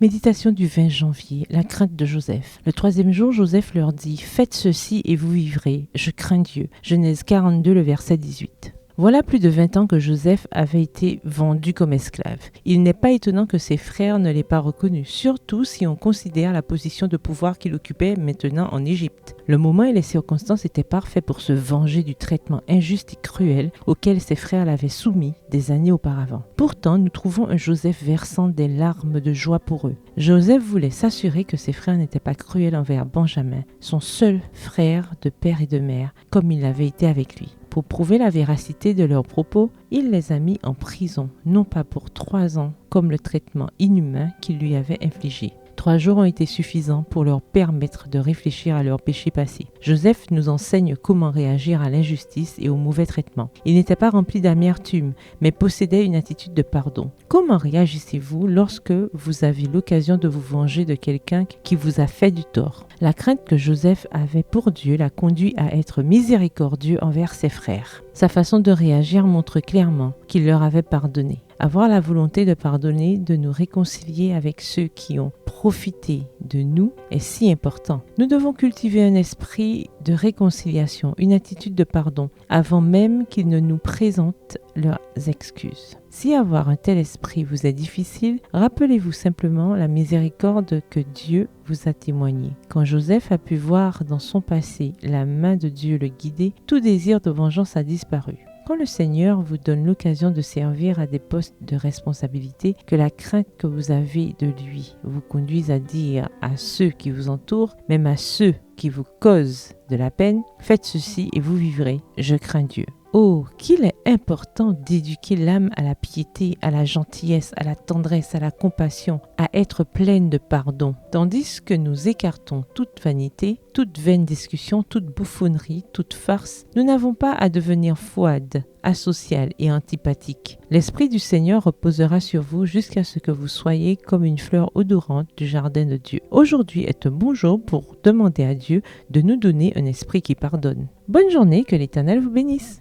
Méditation du 20 janvier, la crainte de Joseph. Le troisième jour, Joseph leur dit « Faites ceci et vous vivrez, je crains Dieu ». Genèse 42, le verset 18. Voilà plus de 20 ans que Joseph avait été vendu comme esclave. Il n'est pas étonnant que ses frères ne l'aient pas reconnu, surtout si on considère la position de pouvoir qu'il occupait maintenant en Égypte. Le moment et les circonstances étaient parfaits pour se venger du traitement injuste et cruel auquel ses frères l'avaient soumis des années auparavant. Pourtant, nous trouvons un Joseph versant des larmes de joie pour eux. Joseph voulait s'assurer que ses frères n'étaient pas cruels envers Benjamin, son seul frère de père et de mère, comme il l'avait été avec lui. Pour prouver la véracité de leurs propos, il les a mis en prison, non pas pour 3 ans, comme le traitement inhumain qu'il lui avait infligé. 3 jours ont été suffisants pour leur permettre de réfléchir à leurs péchés passés. Joseph nous enseigne comment réagir à l'injustice et au mauvais traitement. Il n'était pas rempli d'amertume, mais possédait une attitude de pardon. Comment réagissez-vous lorsque vous avez l'occasion de vous venger de quelqu'un qui vous a fait du tort? La crainte que Joseph avait pour Dieu l'a conduit à être miséricordieux envers ses frères. Sa façon de réagir montre clairement qu'il leur avait pardonné. Avoir la volonté de pardonner, de nous réconcilier avec ceux qui ont profité de nous est si important. Nous devons cultiver un esprit de réconciliation, une attitude de pardon, avant même qu'ils ne nous présentent leurs excuses. Si avoir un tel esprit vous est difficile, rappelez-vous simplement la miséricorde que Dieu vous a témoignée. Quand Joseph a pu voir dans son passé la main de Dieu le guider, tout désir de vengeance a disparu. Quand le Seigneur vous donne l'occasion de servir à des postes de responsabilité, que la crainte que vous avez de lui vous conduise à dire à ceux qui vous entourent, même à ceux qui vous causent de la peine, faites ceci et vous vivrez, je crains Dieu. Oh, qu'il est important d'éduquer l'âme à la piété, à la gentillesse, à la tendresse, à la compassion, à être pleine de pardon, tandis que nous écartons toute vanité, toute vaine discussion, toute bouffonnerie, toute farce. Nous n'avons pas à devenir froide, asocial et antipathique. L'Esprit du Seigneur reposera sur vous jusqu'à ce que vous soyez comme une fleur odorante du jardin de Dieu. Aujourd'hui est un bon jour pour demander à Dieu de nous donner un esprit qui pardonne. Bonne journée, que l'Éternel vous bénisse.